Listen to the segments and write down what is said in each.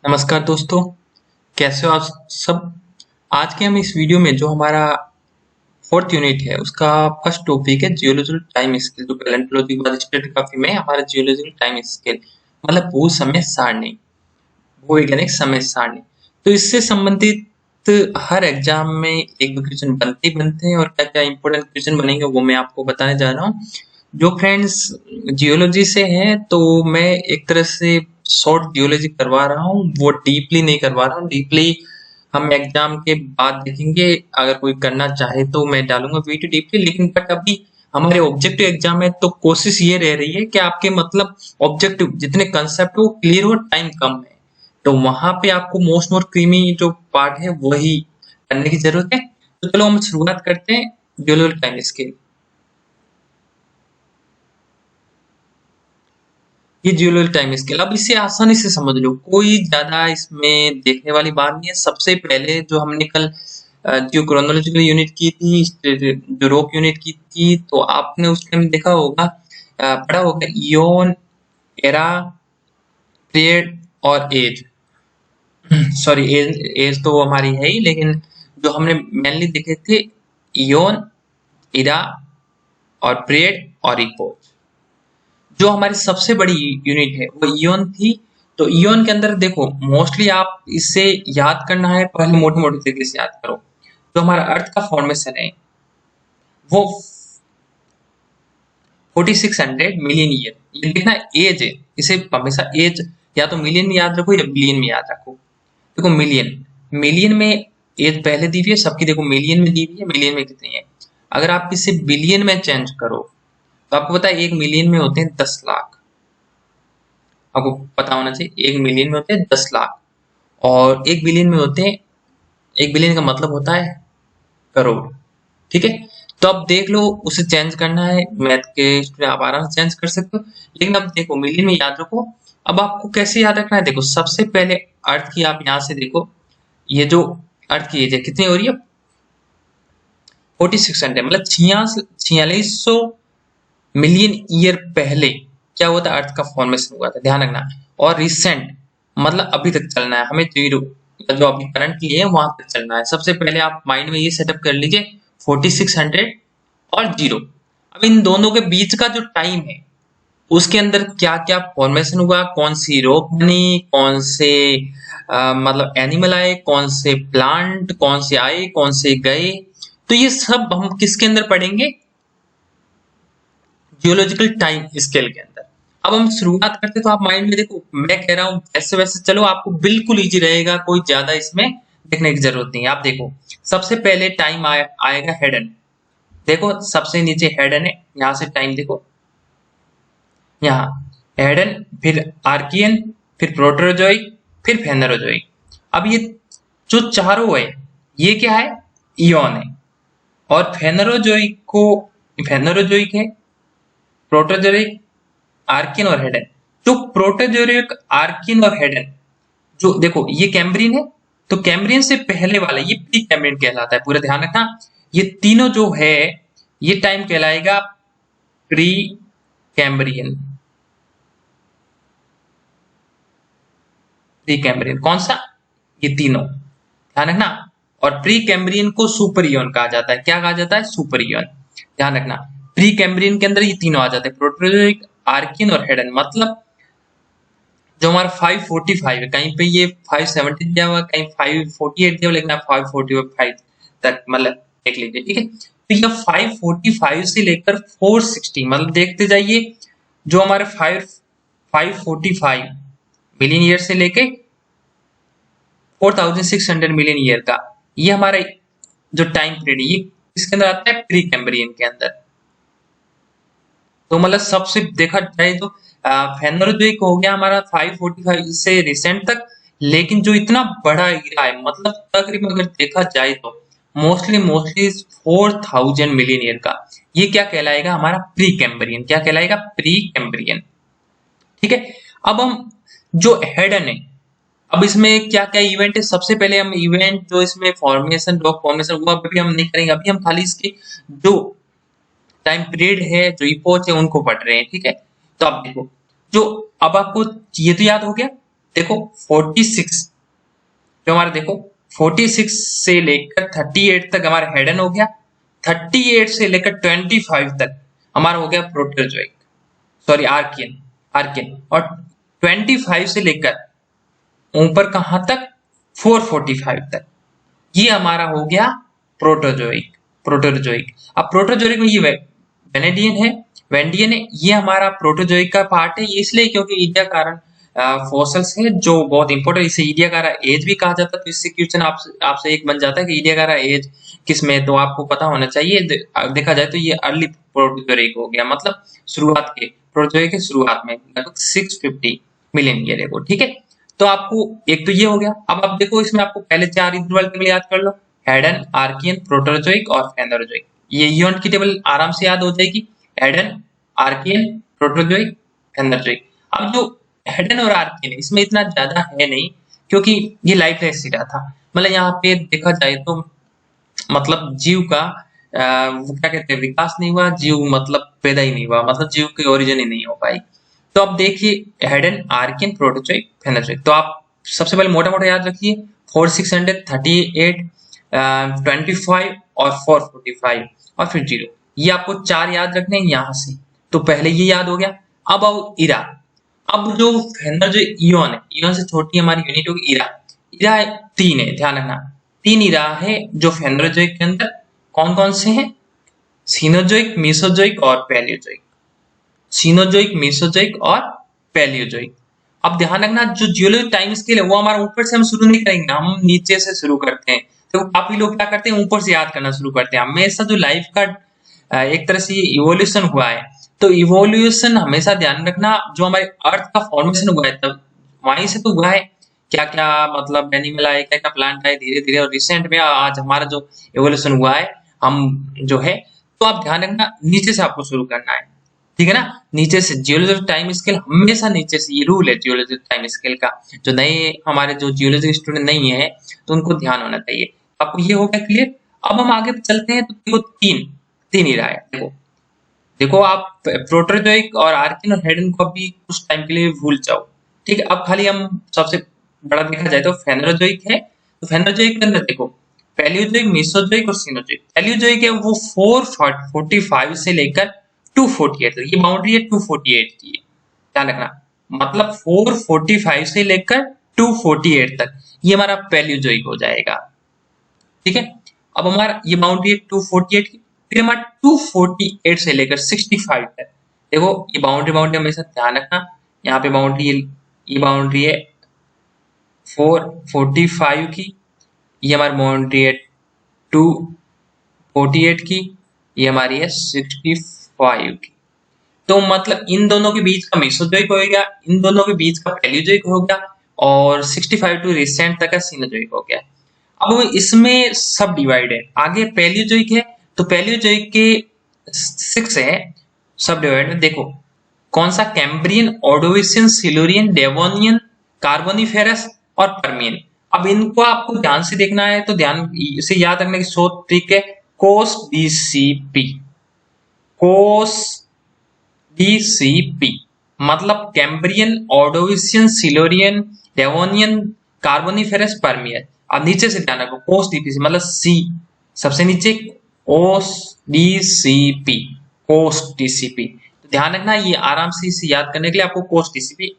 नमस्कार दोस्तों, कैसे हो आप सब। आज के हम इस वीडियो में जो हमारा फोर्थ यूनिट है उसका फर्स्ट टॉपिक है जियोलॉजिकल टाइम स्केल। जो पैलेंटोलॉजी के बाद स्ट्रेटिग्राफी में हमारा जियोलॉजिकल टाइम स्केल मतलब भू समय सारणी, भूवैज्ञानिक समय सारणी। तो इससे संबंधित हर एग्जाम में एक दो क्वेश्चन बनते ही बनते हैं और क्या क्या इंपॉर्टेंट क्वेश्चन बनेंगे वो मैं आपको बताने जा रहा हूँ। जो फ्रेंड्स जियोलॉजी से हैं तो मैं एक तरह से शॉर्ट जियोलॉजी करवा रहा हूँ, वो डीपली नहीं करवा रहा हूँ। डीपली हम एग्जाम के बाद देखेंगे, अगर कोई करना चाहे तो मैं डालूंगा वीडियो डीपली। लेकिन बट अभी हमारे ऑब्जेक्टिव एग्जाम है तो कोशिश ये रह रही है कि आपके मतलब ऑब्जेक्टिव जितने कंसेप्ट हो क्लियर हो, टाइम कम है तो वहां पे आपको मोस्ट मोर क्रीमी जो पार्ट है वही करने की जरूरत है। तो चलो हम शुरुआत करते हैं जियोलॉजिकल टाइम स्केल। ये जियोलॉजिकल टाइम स्केल, अब इसे आसानी से समझ लो, कोई ज्यादा इसमें देखने वाली बात नहीं है। सबसे पहले जो हमने कल जो क्रोनोलॉजिकल यूनिट की थी, जो रोक यूनिट की थी, तो आपने उस टाइम देखा होगा, पढ़ा होगा इयोन, एरा, पीरियड और एज। सॉरी, एज एज तो हमारी है ही, लेकिन जो हमने मेनली देखे थे इयोन, इरा और पीरियड और इपोच। जो हमारी सबसे बड़ी यूनिट है वो इयोन थी। तो इयोन के अंदर देखो, मोस्टली आप इससे याद करना है, पहले मोटे मोटे तरीके से याद करो। जो हमारा अर्थ का फॉर्मेशन है वो 4600 मिलियन ईयर। ये देखना एज है, इसे हमेशा एज या तो मिलियन में याद रखो या बिलियन में याद रखो। देखो मिलियन, मिलियन में एज पहले दी हुई है सबकी, देखो मिलियन में दी हुई है, मिलियन में कितनी है। अगर आप इसे बिलियन में चेंज करो तो आपको पता है 1 मिलियन में होते हैं 10 लाख। आपको पता होना चाहिए 1 मिलियन में होते हैं 10 लाख, और 1 बिलियन में होते हैं, 1 बिलियन का मतलब होता है करोड़। ठीक है, तो अब देख लो, उसे चेंज करना है मैथ के स्टूडेंट आप आराम से चेंज कर सकते हो। लेकिन अब देखो मिलियन में याद रखो। अब आपको कैसे याद रखना है, देखो सबसे पहले अर्थ की आप यहाँ से देखो, ये जो अर्थ की एज है कितनी हो रही है, 4600, मतलब 4600 मिलियन ईयर पहले क्या हुआ था, अर्थ का फॉर्मेशन हुआ था, ध्यान रखना। और रिसेंट मतलब अभी तक चलना है हमें, जीरो जो अभी करंटली है वहां तक चलना है। सबसे पहले आप माइंड में ये सेटअप कर लीजिए 4600 और जीरो। अब इन दोनों के बीच का जो टाइम है उसके अंदर क्या क्या फॉर्मेशन हुआ, कौन सी रॉक बनी, कौन से मतलब एनिमल आए, कौन से प्लांट, कौन से आए कौन से गए, तो ये सब हम किसके अंदर पढ़ेंगे, जियोलॉजिकल टाइम स्केल के अंदर। अब हम शुरुआत करते तो आप माइंड में देखो, मैं कह रहा हूं ऐसे वैसे चलो, आपको बिल्कुल इजी रहेगा, कोई ज्यादा इसमें देखने की जरूरत नहीं है। आप देखो सबसे पहले टाइम आएगा हेडन। देखो सबसे नीचे हेडन है, यहां से टाइम देखो, यहाँ हेडन, फिर आर्कियन, फिर प्रोटोजोइक, फिर फेनरोजोइक। अब ये जो चारों है ये क्या है, इयोन है। और फेनरोजोइक को, फेनरोजोइक है, प्रोटोजोइक, आर्कियन और हेडन। जो प्रोटोजोइक, आर्कियन और हेडन, जो देखो ये कैम्ब्रियन है, तो कैम्ब्रियन से पहले वाला ये प्री कैम्ब्रियन कहलाता है, पूरा ध्यान रखना। ये तीनों जो है ये टाइम कहलाएगा प्री कैम्ब्रियन। प्री कैम्ब्रियन कौन सा, ये तीनों ध्यान रखना। और प्री कैम्ब्रियन को सुपर इयोन कहा जाता है, क्या कहा जाता है, सुपर इयोन। ध्यान रखना, प्री कैम्ब्रियन के अंदर ये तीनों आ जाते हैं, प्रोटोजोइक, आर्कियन और हेडन। मतलब जो हमारा 545 है, कहीं पे ये 570 दिया हुआ, कहीं 548 दिया हुआ, लेकिन आप 545 तक मतलब देख लीजिए। ठीक है, तो ये 545 से लेकर 460 मतलब देखते जाइए, जो हमारे 545 मिलियन ईयर से लेके 4600 मिलियन ईयर का, ये हमारा जो टाइम पीरियड है ये इसके अंदर आता है, प्री कैम्ब्रियन के अंदर। तो मतलब सबसे देखा जाए तो फेनरोजोइक हो गया हमारा 545 से रिसेंट तक। लेकिन जो इतना बड़ा एरिया है, मतलब तकरीबन अगर देखा जाए तो मोस्टली 4000 मिलियन ईयर का, ये क्या कहलाएगा, हमारा प्री कैम्ब्रियन। क्या कहलाएगा, प्री कैम्ब्रियन। ठीक है, अब हम जो हेडन है, अब इसमें क्या क्या इवेंट है, सबसे पहले हम इवेंट जो इसमें फॉर्मेशन, रॉक फॉर्मेशन हुआ अभी हम नहीं करेंगे, अभी हम खाली इसके जो टाइम पीरियड है, जो इपोच है, उनको पढ़ रहे हैं। ठीक है, तो अब देखो, जो अब आपको ये तो याद हो गया देखो 46 जो हमारा देखो 46 से लेकर 38 तक हमारा हेडन हो गया, 38 से लेकर 25 तक हमारा हो गया प्रोटोजोइक, सॉरी आर्कियन, आर्कियन, और 25 से लेकर ऊपर कहां तक 445 तक ये हमारा हो गया प्रोटोजोइक, प्रोटोजोइक। अब प्रोटोजोइक में ये वेनेडियन है, वेंडियन है, ये हमारा प्रोटोजोइक का पार्ट है, ये इसलिए क्योंकि ईडिया कारण फॉसल्स है जो बहुत इंपॉर्टेंट, इसे ईडिया कारा एज भी कहा जाता है। तो इससे क्वेश्चन आपसे एक बन जाता है कि ईडिया कारा एज किसमें, तो आपको पता होना चाहिए। देखा जाए तो ये अर्ली प्रोटोजोइक हो गया, मतलब शुरुआत के प्रोटोजोइक के शुरुआत में लगभग 650 मिलियन ईयर एगो, ठीक है। तो आपको एक तो ये हो गया। अब आप देखो इसमें आपको पहले 4 इंटरवल टेबल याद कर लो, हेडन, आर्कियन, प्रोटोजोइक और फेनोजोइक। ये यूनिट की टेबल आराम से याद हो जाएगी, हेडन, आर्कियन, प्रोटोजोइक, फेनोजोइक। अब जो हेडन और आर्कियन है इसमें इतना ज्यादा है नहीं, क्योंकि ये लाइफ एसिड था। मतलब यहाँ पे देखा जाए तो मतलब जीव का वो क्या कहते हैं, विकास नहीं हुआ, जीव मतलब पैदा ही नहीं हुआ, मतलब जीव की ओरिजिन ही नहीं हो पाई। तो अब देखिए हेडन, आर्कियन, प्रोटोजोइक, फेनोजोइक। तो आप सबसे पहले मोटा मोटा याद रखिए 4638, 25 और 445 और फिर 0, ये आपको 4 याद रखने हैं यहाँ से। तो पहले ये याद हो गया। अब आओ इरा। अब जो फेनोजोइक इवन है, इवन से छोटी हमारी यूनिट होगी इरा। इरा 3 है, ध्यान रखना 3 इरा है जो फेनोजोइक के अंदर। कौन कौन से हैं? सीनोजोइक, मेसोजोइक और पैलियोजोइक। सीनोजोइक, मेसोजोइक और पैलियोजोइक। अब ध्यान रखना जो जियोलॉजिक टाइम स्केल है वो हमारा ऊपर से हम शुरू नहीं करेंगे, हम नीचे से शुरू करते हैं। तो काफी लोग क्या करते हैं, ऊपर से याद करना शुरू करते हैं। हमेशा जो लाइफ का एक तरह से इवोल्यूशन हुआ है, तो इवोल्यूशन हमेशा ध्यान रखना जो हमारे अर्थ का फॉर्मेशन हुआ है तब वहीं से तो हुआ है। क्या क्या मतलब एनिमल आए, क्या क्या प्लांट आए धीरे धीरे, और रिसेंट में आज हमारा जो इवोल्यूशन हुआ है हम जो है, तो आप ध्यान रखना नीचे से आपको शुरू करना है, ठीक है ना। नीचे से जियोलॉजिकल टाइम स्केल हमेशा नीचे से, ये रूल है जियोलॉजिकल टाइम स्केल का। जो नए हमारे जो जियोलॉजी स्टूडेंट नहीं है तो उनको ध्यान होना चाहिए। आपको ये हो गया क्लियर। अब हम आगे चलते हैं। तो देखो तीन तीन ही रहा है। देखो देखो आप प्रोटोजोइक और आर्कियन और हेडन को अभी कुछ टाइम के लिए भूल जाओ, ठीक है। अब खाली हम सबसे बड़ा देखा जाए तो फेनोजोइक है। तो फेनोजोइक के अंदर देखो पैलियोजोइक, मेसोजोइक और सीनोजोइक। पैलियोजोइक है वो 445 से लेकर 248 तक, ये बाउंड्री है 248 की, ध्यान रखना। मतलब 445 से लेकर 248 तक ये हमारा पैलियोजोइक हो जाएगा, ठीक है। अब हमारा ये बाउंड्री है 248 की। फिर हमारा 248 से लेकर 65 तक, देखो ये बाउंड्री हमेशा ध्यान रखना। यहाँ पे ये बाउंड्री है 445 की, ये हमारी बाउंड्री है 248 की, ये हमारी है 65 की। तो मतलब इन दोनों के बीच का मेसोजोइक हो गया, इन दोनों के बीच का पैलियोजोइक हो गया, और 65 टू रिसेंट तक का सीनोजोइक हो गया। अब इसमें सब डिवाइड है। आगे पैलियोजोइक है, तो पैलियोजोइक के 6 है सब डिवाइड में। देखो कौन सा, Cambrian, Ordovician, Silurian, Devonian, Carboniferous और परमियन। अब इनको आपको ध्यान से देखना है, तो ध्यान से याद रखने की शोध ट्रिक है कोस बीसीपी। कोस बीसीपी मतलब Cambrian, Ordovician, Silurian, Devonian, Carboniferous, Permian. अब नीचे से ध्यान रखो कोस डीपीसी मतलब सी सबसे नीचे, कोस डीसीपी, कोस डीसीपी। ध्यान रखना ये आराम से इसे याद करने के लिए आपको कोस डीसीपी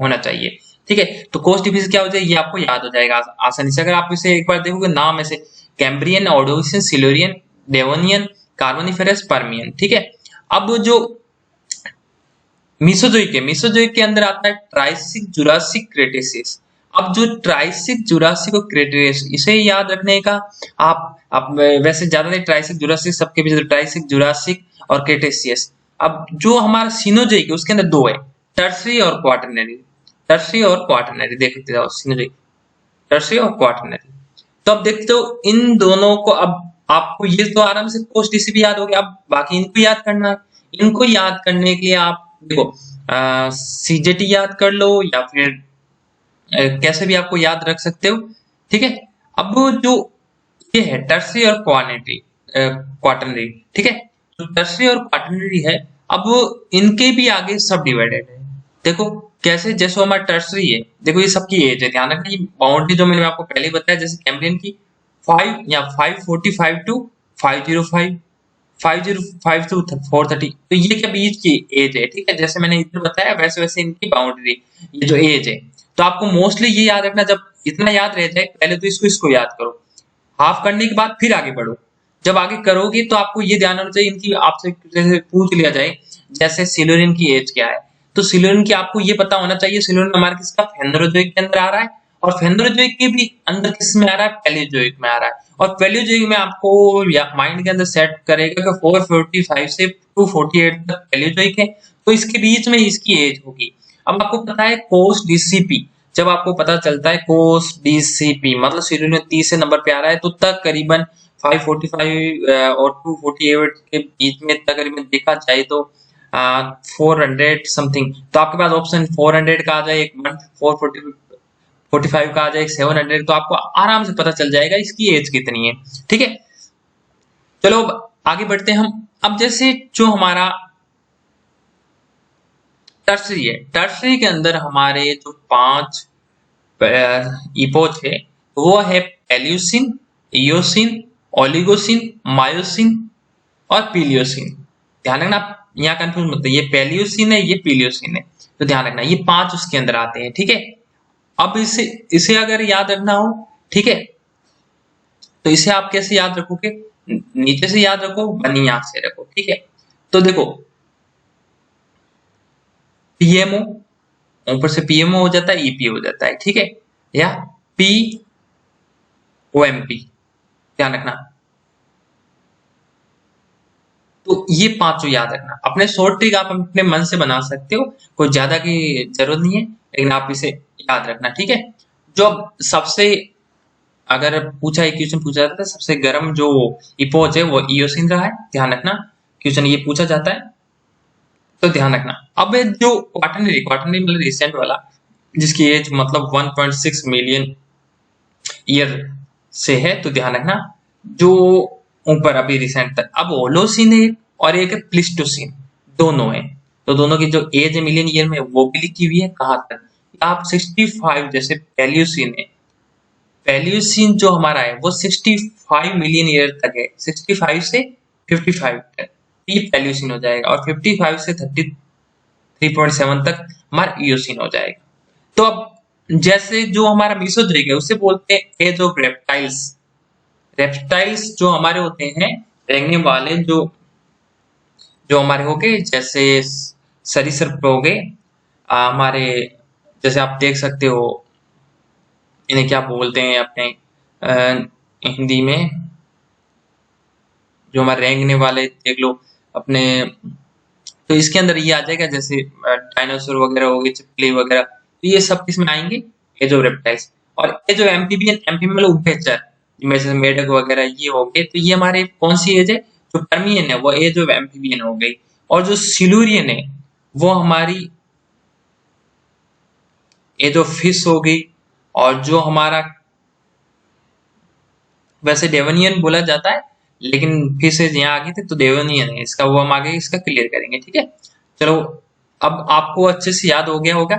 होना चाहिए, ठीक है। तो कोस डीपीसी क्या हो जाए, ये आपको याद हो जाएगा आसानी से। अगर आप इसे एक बार देखोगे नाम ऐसे Cambrian, Ordovician, Silurian, Devonian, Carboniferous, Permian, ठीक है। अब जो मीसोजोइक के अंदर आता है ट्राइसिक, जुरासिक, क्रेटेशियस। अब जो ट्राइसिक, जुरासिक और क्रेटेशियस इसे याद रखने का आप वैसे ज्यादा ट्राइसिक, जुरासिक सबके बीच ट्राइसिक, जुरासिक और क्रेटेशियस। अब जो हमारा सिनोजोइक है उसके अंदर 2 है, टर्सरी और क्वाटरनरी। टर्सरी और क्वाटरनरी देखते जाओ, सिनोजोइक, टर्सरी और क्वाटरनरी। तो अब देखते हो इन दोनों को। अब आपको ये तो आराम से पोस्ट डीसीपी याद हो गया, अब बाकी इनको याद करना है। इनको याद करने के लिए आप देखो सीजेटी याद कर लो, या फिर कैसे भी आपको याद रख सकते हो, ठीक है। अब जो ये है टर्सरी और क्वाटरनरी, ठीक है। तो टर्सरी और क्वाटरनरी है, अब इनके भी आगे सब डिवाइडेड है, देखो कैसे, जैसे हमारा टर्सरी है, देखो ये सबकी एज है, ध्यान रखना। ये बाउंड्री जो मैंने आपको पहले ही बताया, जैसे कैम्ब्रियन की 5 या 545 टू 505, 505 टू 430, तो ये क्या बीच की एज है, ठीक है। जैसे मैंने इधर बताया वैसे वैसे इनकी बाउंड्री, ये जो एज है। तो आपको मोस्टली ये याद रखना, जब इतना याद रह जाए पहले तो इसको याद करो, हाफ करने के बाद फिर आगे बढ़ो। जब आगे करोगे तो आपको ये ध्यान रखना चाहिए, इनकी आपसे जैसे पूछ लिया जाए जैसे सिल्यूरिन की एज क्या है, तो सिल्यूरिन की आपको ये पता होना चाहिए, सिल्यूरिन हमारे किसका, फेनोजोइक के अंदर आ रहा है, और फेनोजोइक के भी अंदर किस में आ रहा है, पैलियोजोइक में आ रहा है। और पैलियोजोइक में आपको माइंड के अंदर सेट करेगा कि 445 से 248 तक पैलियोजोइक है, तो इसके बीच में इसकी एज होगी। अब आपको पता है कोस डीसीपी, जब आपको पता चलता है कोस डीसीपी मतलब सिल्यूरिन 30 से नंबर पे आ रहा है, तो तकरीबन 545 और 248 के बीच में तकरीबन देखा जाए तो 400 समथिंग, तो आपके पास ऑप्शन 400 का आ जाए, एक 445 का आ जाए, एक 700, तो आपको आराम से पता चल जाएगा इसकी एज कितनी है, ठीक है। चलो अब आगे बढ़ते हैं हम। अब जैसे जो हमारा टर्सरी है, टर्सरी के अंदर हमारे जो 5 इपोच है वो है पैलियोसिन, इयोसिन, ओलिगोसिन, मायोसिन और पीलियोसिन। ध्यान रखना, यहाँ कंफ्यूज मत, ये पैलियोसिन है, ये पीलियोसिन है, तो ध्यान रखना ये 5 उसके अंदर आते हैं, ठीक है। अब इसे इसे अगर याद रखना हो, ठीक है, तो इसे आप कैसे याद रखोगे, नीचे से याद रखो, बनी आंख से रखो, ठीक है। तो देखो पीएमओ, ऊपर से पीएमओ हो जाता है, ईपी हो जाता है, ठीक है, या पी ओएमपी, ध्यान रखना। तो ये पांचों याद रखना, अपने शॉर्ट ट्रिक आप अपने मन से बना सकते हो, कोई ज्यादा की जरूरत नहीं है, लेकिन आप इसे याद रखना, ठीक है। जो सबसे, अगर पूछा एक क्वेश्चन पूछा जाता है सबसे गर्म जो इपोज है वो इयोसिन रहा है, ध्यान रखना, क्वेश्चन ये पूछा जाता है, तो ध्यान रखना। अब जो क्वाटरनरी, क्वाटरनरी मतलब रिसेंट वाला, जिसकी एज मतलब 1.6 मिलियन ईयर से है, तो ध्यान रखना जो ऊपर अभी रिसेंट तक। अब ओलोसिन है और एक है प्लिस्टोसिन, दोनों है, तो दोनों की जो एज है मिलियन ईयर में वो भी लिखी हुई है, कहाँ तक, आप 65, जैसे पैलियोसिन है, पैलियोसिन जो हमारा है वो 65 मिलियन ईयर तक है, 65 से 55 तक ये पैलियोसिन हो जाएगा, और 55 से 33.7 तक हमारा इयोसिन हो जाएगा। तो अब जैसे जो हमारा मेसोजोइक है उसे बोलते हैं एज ऑफ रेप्टाइल्स। रेप्टाइल्स जो हमारे होते हैं रेंगने वाले, जो जो हमारे हो गए, जैसे सरीसृप हो गए हमारे, जैसे आप देख सकते हो, इन्हें क्या बोलते हैं अपने हिंदी में, जो हमारे रेंगने वाले देख लो अपने, तो इसके अंदर ये आ जाएगा, जैसे डायनासोर वगैरह हो गए, चिपकली वगैरह, तो ये सब किसमें आएंगे, एज ऑफ रेप्टाइल्स। और एज ऑफ एम्फीबियन, एम्फीबियन मतलब उभयचर, जैसे मेढक वगैरह ये हो गए, तो ये हमारे कौन सी एज है, जो पर्मियन है वो एज ऑफ एम्फीबियन हो गई, और जो सिल्यूरियन है वो हमारी एज ऑफ फिश हो गई, और जो हमारा वैसे डेवनियन बोला जाता है, लेकिन फिर से यहाँ आगे थे तो डेवनियन है इसका, वो हम आगे इसका क्लियर करेंगे, ठीक है। चलो अब आपको अच्छे से याद हो गया होगा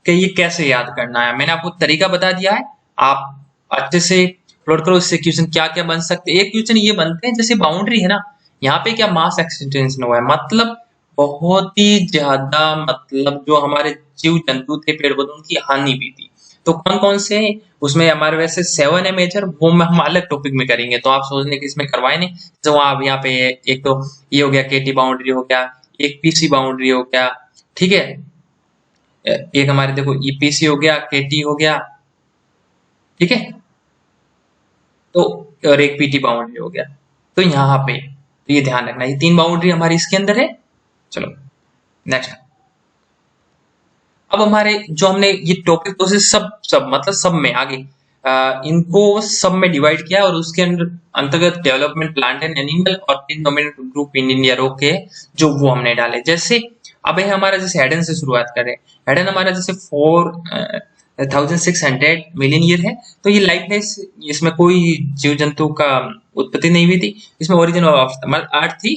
कि ये कैसे याद करना है, मैंने आपको तरीका बता दिया है, आप अच्छे से प्लॉट करो, इससे क्वेश्चन क्या क्या बन सकते हैं। एक क्वेश्चन ये बनते हैं, जैसे बाउंड्री है ना, यहाँ पे क्या मास एक्सटेंशन हुआ है, मतलब बहुत ही ज्यादा, मतलब जो हमारे जीव जंतु थे, पेड़ पौधों की हानि भी थी, तो कौन कौन से हैं उसमें, हमारे वैसे 7 है मेजर, वो हम अलग टॉपिक में करेंगे, तो आप सोचने की इसमें करवाए नहीं, तो आप यहाँ पे एक तो ये हो गया केटी बाउंड्री हो गया, एक पीसी बाउंड्री हो गया, ठीक है, एक हमारे देखो ईपीसी हो गया, केटी हो गया, ठीक है, तो और एक पीटी बाउंड्री हो गया, तो यहाँ पे तो ये ध्यान रखना, ये 3 बाउंड्री हमारी इसके अंदर है। चलो नेक्स्ट, अब हमारे जो हमने ये टॉपिक तो से सब सब मतलब सब में आगे इनको सब में डिवाइड किया, और उसके अंदर अंतर्गत डेवलपमेंट प्लांट एंड एनिमल और तीन डोमिनेंट ग्रुप इन इंडिया रोक के जो वो हमने डाले। जैसे अब है हमारा, जैसे हेडन से शुरुआत करें, हेडन हमारा जैसे 4,600 मिलियन ईयर है, तो ये लाइफलेस, इसमें कोई जीव जंतु का उत्पत्ति नहीं हुई थी, इसमें ओरिजिन ऑफ मतलब अर्थ थी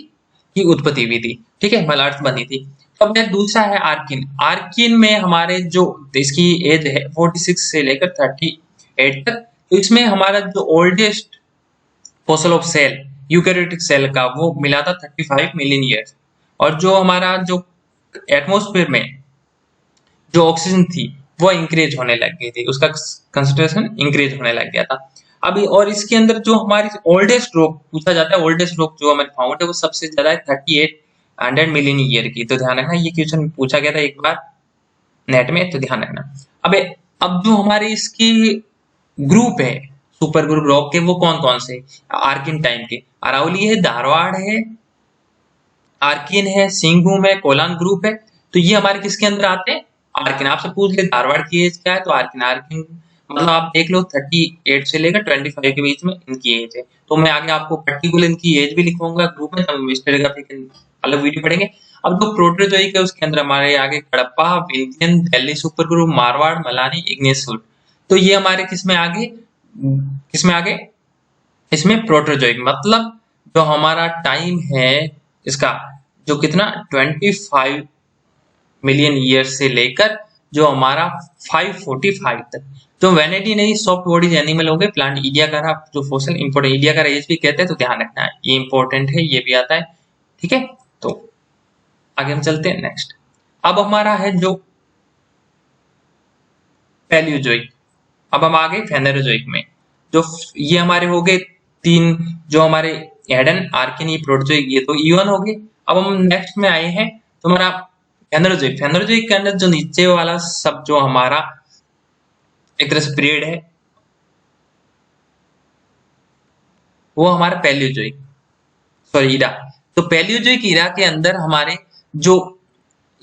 की उत्पत्ति हुई थी, ठीक है, मतलब अर्थ बनी थी। तो अब दूसरा है आर्किन। आर्किन में हमारे जो इसकी एज है 46 से लेकर 38 तक, तो इसमें हमारा जो oldest fossil of cell eukaryotic cell का वो मिला था 35 मिलियन ईयर्स। और जो हमारा जो एटमॉस्फेयर में जो ऑक्सीजन थी वो इंक्रीज होने लग गई थी, उसका कंसंट्रेशन इंक्रीज होने लग गया था अभी। और इसके अंदर जो हमारी ओल्डेस्ट रॉक पूछा जाता है, ओल्डेस्ट रॉक जो हमारे फाउंड है वो सबसे ज्यादा है 3800 मिलियन ईयर की। तो ध्यान रखना, ये क्वेश्चन पूछा गया था एक बार नेट में, तो ध्यान रखना। अबे अब जो हमारे इसकी ग्रुप है सुपर ग्रुप रॉक के, वो कौन कौन से? आर्किन टाइम के अरावली है, धारवाड़ है, आर्किन है, सिंहभूम है, कोलान ग्रुप है। तो ये हमारे किसके अंदर आते हैं? आर्किन। आपसे पूछ ले धारवाड़ की एज क्या है, तो आर्किन। आर्किन मतलब आप देख लो 38 से लेकर 25 के बीच में इनकी एज है। तो मैं आगे आपको पर्टिकुलर इनकी एज भी लिखूंगा ग्रुप में, तब हिस्टोग्राफी के अलग वीडियो पढ़ेंगे। अब जो प्रोटोजोइक है उसके अंदर हमारे आगे Kadapa, Vindhyan, Delhi super group, Marwar, Malani, igneous suit. तो ये हमारे किसमें आगे, किसमें आगे? इसमें प्रोटोजोइक। मतलब जो हमारा टाइम है इसका, जो कितना 25 मिलियन ईयर से लेकर जो हमारा 545 तक। तो वेनेटी नहीं, सॉफ्ट बॉडीज एनिमल हो गए, प्लांट इडियाकारा जो फॉसिल इंपोर्टेंट, इडियाकारा एज भी कहते हैं, तो ध्यान रखना है ये इंपॉर्टेंट है, ये भी आता है। ठीक है, तो आगे हम चलते हैं नेक्स्ट। अब हमारा है जो पैलियोजोइक। अब हम आ गए फेनेरोजोइक में। जो ये हमारे हो गए तीन, जो हमारे एडन, आर्किन, ये प्रोटोजोइक, ये तो ईवन हो गए। अब हम नेक्स्ट में आए हैं तो हमारा फेनेरोजोइक। फेनेरोजोइक के अंदर जो नीचे वाला सब जो हमारा एक तरह से पीरियड है वो हमारा पैलियोजोइक, सॉरी ईरा। तो पैलियोजोइक ईरा के अंदर हमारे जो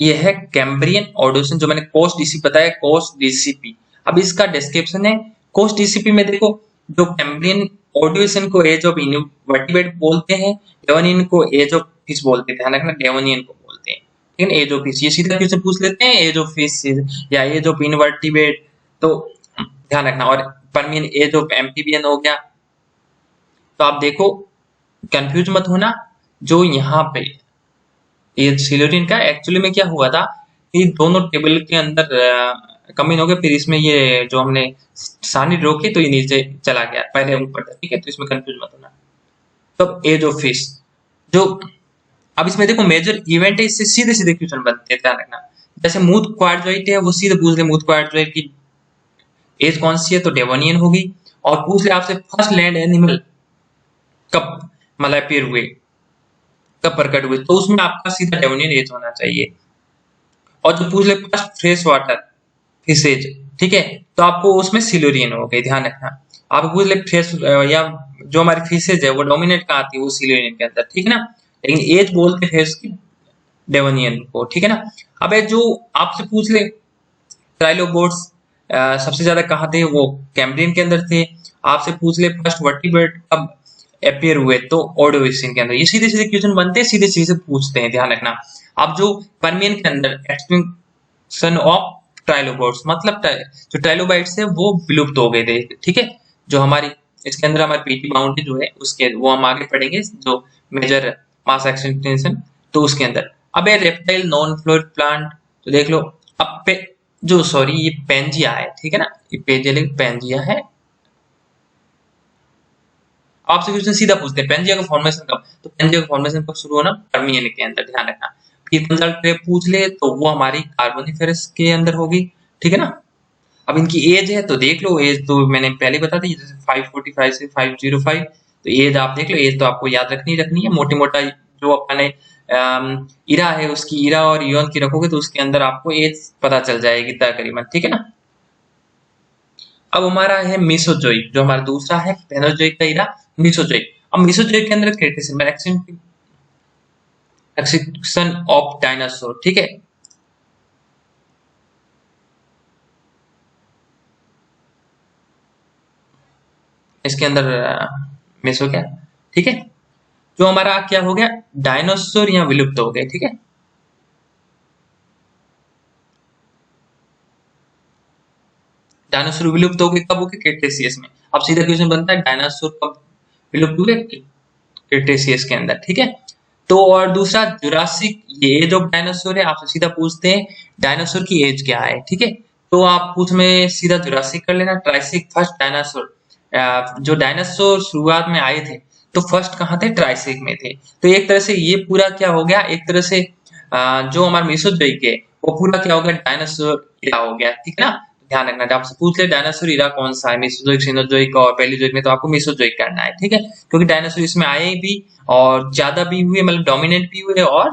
ये है कैम्ब्रियन ऑर्डोसिन, जो मैंने कोस्ट डीसीपी बताया, कोस्ट डीसीपी। अब इसका डिस्क्रिप्शन है कोस्ट डीसीपी में। देखो, जो कैम्ब्रियन ऑर्डोसिन को एज ऑफ इनवर्टिब्रेट बोलते हैं, डेवोनियन को एज ऑफ फिश बोलते हैं। ध्यान रखना, डेवोनियन को बोलते हैं, ठीक है, एज ऑफ फिश। ये सीधा क्वेश्चन पूछ लेते हैं, एज ऑफ फिश या एज ऑफ इनवर्टिब्रेट, तो ध्यान रखना। और परमियन एज ऑफ एम्फीबियन हो गया। तो आप देखो, कंफ्यूज मत होना। जो यहाँ पे ये सिलोरिन का एक्चुअली में क्या हुआ था कि दोनों टेबल के अंदर कमिंग हो गए, फिर इसमें ये जो हमने सानी रोके तो ये नीचे चला गया, पहले ऊपर था। ठीक है, तो इसमें कंफ्यूज मत होना। तब एज ऑफ फिश जो, अब इसमें देखो मेजर इवेंट है, इससे सीधे सीधे क्वेश्चन बनते हैं, ध्यान रखना। जैसे मूथ क्वाड्रोइट है, वो सीधे पूछ ले मूथ क्वाड्रोइट की एज कौन सी है, तो डेवोनियन होगी। और पूछ ले आपसे फर्स्ट लैंड एनिमल कब मतलब अपीयर हुए, कब प्रकट हुए, तो उसमें आपका सीधा डेवोनियन एज होना चाहिए। और जो पूछ ले फर्स्ट फ्रेश वाटर फिशेज, ठीक है, तो आपको उसमें सिलोरियन हो गई, ध्यान रखना। आप पूछ ले फ्रेश या जो हमारी फिशेज है वो डोमिनेट कहाँ आती है, वो सिलोरियन के अंदर, ठीक है ना। लेकिन एज बोलते हैं उसकी डेवोनियन को, ठीक है ना। अब जो आपसे पूछ ले ट्राइलोबोट्स सबसे ज्यादा कहाँ थे, वो कैम्ब्रियन के अंदर थे। आपसे पूछ ले फर्स्ट वर्टिब्रेट कब अपीयर हुए, तो ऑर्डोविक्सिन के अंदर। ये सीधे सीधे क्वेश्चन बनते हैं, सीधे सीधे पूछते हैं, ध्यान रखना। अब जो परमियन के अंदर एक्सटिंक्शन ऑफ ट्राइलोबोट्स, मतलब जो ट्राइलोबाइट्स है वो विलुप्त हो गए थे, ठीक है। जो हमारी इसके अंदर हमारी पीटी बाउंड्री जो है उसके, वो हम आगे पढ़ेंगे, जो मेजर मास एक्सटिंक्शन, तो उसके अंदर। अब ये रेप्टाइल नॉन फ्लोरिड प्लांट, तो देख लो। अब पे जो, सॉरी, ये पेंजिया है, ठीक है ना, ये पेजिया पेंजिया है। आपसे क्वेश्चन सीधा पूछते हैं पेंजिया का फॉर्मेशन कब, तो पेंजिया का फॉर्मेशन कब शुरू होना, परमियन के अंदर, ध्यान रखना। फिर कंसल्ट ट्रेप पूछ ले तो वो हमारी कार्बोनिफेरस के अंदर होगी, ठीक है ना। अब इनकी एज है तो देख लो, एज तो मैंने पहले बता दी, जैसे 545 से 505, तो एज आप देख लो, एज तो आपको याद रखनी है मोटी मोटा। जो अपने इरा है उसकी इरा और ईवन की रखोगे तो उसके अंदर आपको एज पता चल जाएगी तकरीबन, ठीक है ना। अब हमारा है मीसोजोइक, जो हमारा दूसरा है पेनोजोइक का इरा, मीसोजोइक। अब मीसोजोइक के अंदर एक्सटिंक्शन ऑफ डायनासोर, ठीक है। इसके अंदर मेसो क्या, ठीक है, जो हमारा क्या हो गया, डायनासोर यहाँ विलुप्त हो गए, ठीक है। डायनासोर विलुप्त हो गए कब हो गए, क्रेटेशियस में। अब सीधा क्वेश्चन बनता है डायनासोर कब विलुप्त हुए, क्रेटेशियस के अंदर, ठीक है। तो और दूसरा जुरासिक, ये एज ऑफ डायनासोर है। आपसे सीधा पूछते हैं डायनासोर की एज क्या है, ठीक है। तो आप उसमें सीधा जुरासिक कर लेना। ट्राइसिक फर्स्ट डायनासोर, जो डायनासोर शुरुआत में आए थे तो फर्स्ट कहाँ थे, ट्राइसिक में थे। तो एक तरह से ये पूरा क्या हो गया, एक तरह से जो हमारा मेसोजोइक है वो पूरा क्या हो गया, डायनासोर इरा हो गया, ठीक है ना। ध्यान रखना, जब आपसे पूछ ले डायनासोर इरा कौन सा है, मेसोजोइक, सिनोजोइक और पैलियोजोइक में, तो आपको मेसोजोइक करना है, ठीक है। क्योंकि डायनासोर इसमें आए भी और ज्यादा भी हुए, मतलब डोमिनेंट भी हुए और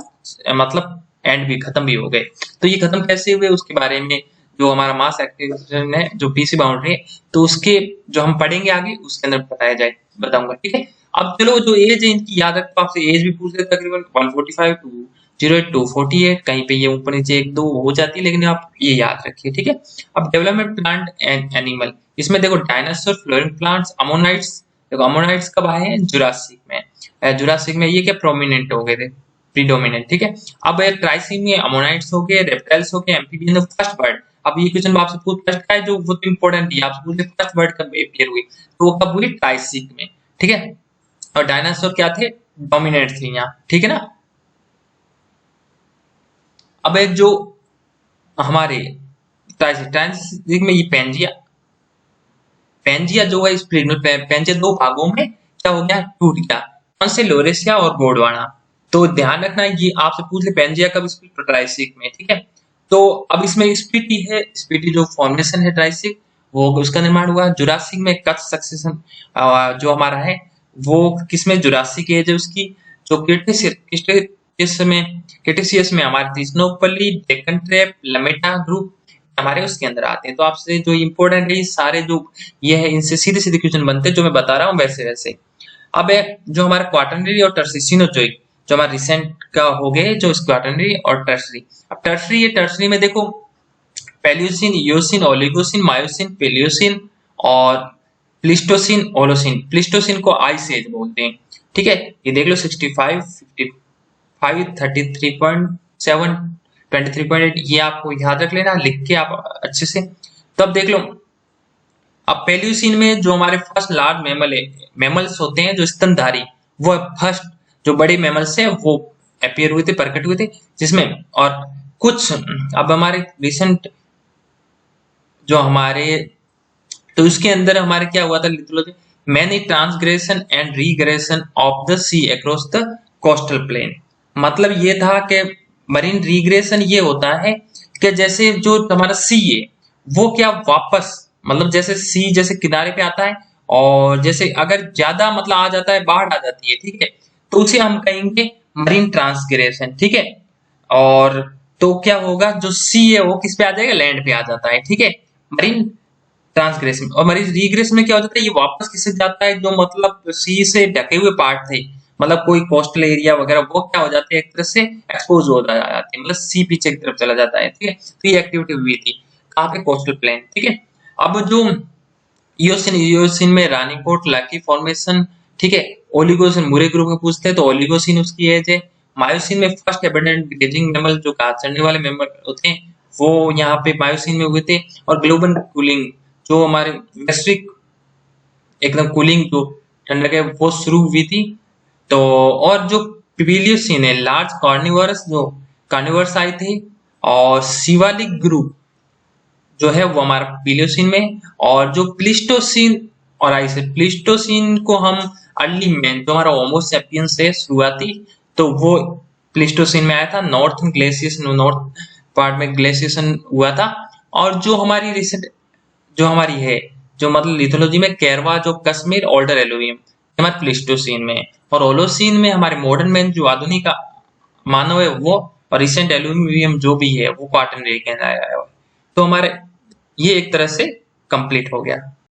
मतलब एंड भी खत्म भी हो गए। तो ये खत्म कैसे हुए उसके बारे में, जो हमारा मास एक्टिवेशन है, जो पीसी बाउंड्री है, तो उसके जो हम पढ़ेंगे आगे उसके अंदर बताया जाए, बताऊंगा, ठीक है। अब चलो जो एज है इनकी याद रखो, आपसे एज भी पूछ लेते तकरीबन 145 टू 08 टू 48, कहीं पे ये ऊपर नीचे एक दो हो जाती है, लेकिन आप ये याद रखिए, ठीक है। अब डेवलपमेंट प्लांट एंड एनिमल, इसमें देखो डायनासोर, फ्लोरिंग प्लांट्स, अमोनाइट्स। देखो अमोनाइट्स कब आए हैं, जुरासिक में। जुरासिक में ये क्या प्रोमिनेंट हो गए थे, प्रीडोमिनेंट, ठीक है। अब ट्राइसिक में अमोनाइट्स हो गए, रेप्टाइल्स हो गए, एम्फीबियन, फर्स्ट बर्ड। अब ये क्वेश्चन आपसे पूछ, फर्स्ट का है जो वो इंपॉर्टेंट है, आपसे पूछे फर्स्ट बर्ड कब अपीयर हुई, तो वो कब हुई, ट्राइसिक में, ठीक है। और डायनासोर क्या थे, डोमिनेंट थे यहाँ, ठीक है ना। अब एक जो हमारे ट्राइसिक में ये पेंजिया, पेंजिया जो है इस पेंजिया दो भागों में क्या हो गया, टूट गया। कौन से, लोरेशिया और गोंडवाना। तो ध्यान रखना, ये आपसे पूछ ले पेंजिया कब स्प्लिट, ट्राइसिक में, ठीक है। तो अब इसमें स्पीटी है, स्पीटी जो फॉर्मेशन है ट्राइसिक, वो उसका निर्माण हुआ। जुरासिक में कट सक्सेशन जो हमारा है वो किसमें, जुरासिक एज है उसकी। जो क्रिटेशियस में हमारे तीसनोपल्ली, डेक्कन ट्रैप, लमेटा ग्रुप हमारे उसके अंदर आते हैं। तो आपसे जो इम्पोर्टेंट है, ये सारे जो ये है इनसे सीधे सीधे क्वेश्चन बनते हैं, जो मैं बता रहा हूँ वैसे वैसे। अब है जो हमारा क्वाटरनरी और टर्सरी सिनोजोइक, जो हमारा रिसेंट का हो गए, जो क्वाटरनरी और टर्सरी। अब टर्सरी है, टर्सरी में देखो पैलियोसिन, इयोसिन, ओलिगोसिन, मायोसिन, पेलियोसिन और प्लिस्टोसिन, ओलोसिन। प्लिस्टोसिन को आइस एज बोलते हैं, ठीक है। ये देख लो 65, 55, 33.7, 23.8, ये आपको याद रख लेना, लिख के आप अच्छे से। तो अब देख लो, अब पेल्यूसिन में जो हमारे फर्स्ट लार्ज मैमल है, मैमल्स होते हैं जो स्तनधारी, वो फर्स्ट जो बड़े मैमल्स है वो अपीयर हुए थे, प्रकट हुए थे, जिसमें और कुछ अब हमारे रिसेंट जो हमारे, तो उसके अंदर हमारे क्या हुआ था, lithology, many transgression and regression of the sea across the coastal plain. मतलब ये था कि मरीन रीग्रेशन ये होता है कि जैसे जो हमारा सी है वो क्या वापस, मतलब जैसे सी जैसे किनारे पे आता है, और जैसे अगर ज्यादा मतलब आ जाता है, बाढ़ आ जाती है, ठीक है, तो उसे हम कहेंगे मरीन ट्रांसग्रेशन, ठीक है। और तो क्या होगा, जो सी है वो किस पे आ जाएगा, लैंड पे आ जाता है, ठीक है, मरीन ट्रांसग्रेशन। और मरीन रीग्रेशन में क्या हो जाता है, ये वापस किससे जाता है, जो मतलब सी से ढके हुए पार्ट थे, मतलब कोई कोस्टल एरिया वगैरह, वो क्या हो जाते हैं, एक तरह से एक्सपोज हो जाते हैं, मतलब सी पीछे की तरफ चला जाता है, ठीक है। तो ये एक्टिविटी हुई थी कहाँ पे, कोस्टल प्लेन, ठीक है। अब जो इयोसिन, इयोसिन में रानीकोट लाकी फॉर्मेशन, ठीक है। ओलिगोसिन मुरे ग्रुप में पूछते हैं, तो ओलिगोसिन उसकी एज है। मायोसिन में फर्स्ट एबंडेंट ग्रेजिंग मैमल, जो घास चढ़ने वाले मैमल होते हैं, वो यहाँ पे मायोसिन में हुए थे। और ग्लोबल कूलिंग, जो हमारे वैश्विक एकदम कूलिंग जो ठंडक है वो शुरू हुई थी। तो और जो प्लीसियोसीन है, लार्ज कार्निवरस, जो कार्निवर्स आए थे। और शिवालिक ग्रुप जो है वो हमारा प्लीसियोसीन में। और जो प्लिस्टोसीन और आइस, प्लिस्टोसीन को हम अर्ली मैन, जो हमारा होमो सेपियंस है शुरुआती, तो वो प्लिस्टोसीन में आया था। नॉर्थ ग्लेशियस, नॉर्थ पार्ट में ग्लेशिएशन हुआ था। और जो हमारी रिसेंट जो हमारी है, जो मतलब लिथोलॉजी में कैरवा, जो कश्मीर, ओल्डर एलुवियम, हमारे प्लिस्टोसीन में। और ओलोसीन में हमारे मॉडर्न मैन, जो आधुनिक मानव है वो। और रिसेंट एल्यूमिनियम जो भी है वो क्वाटरनरी के अंदर आया है। तो हमारे ये एक तरह से कंप्लीट हो गया।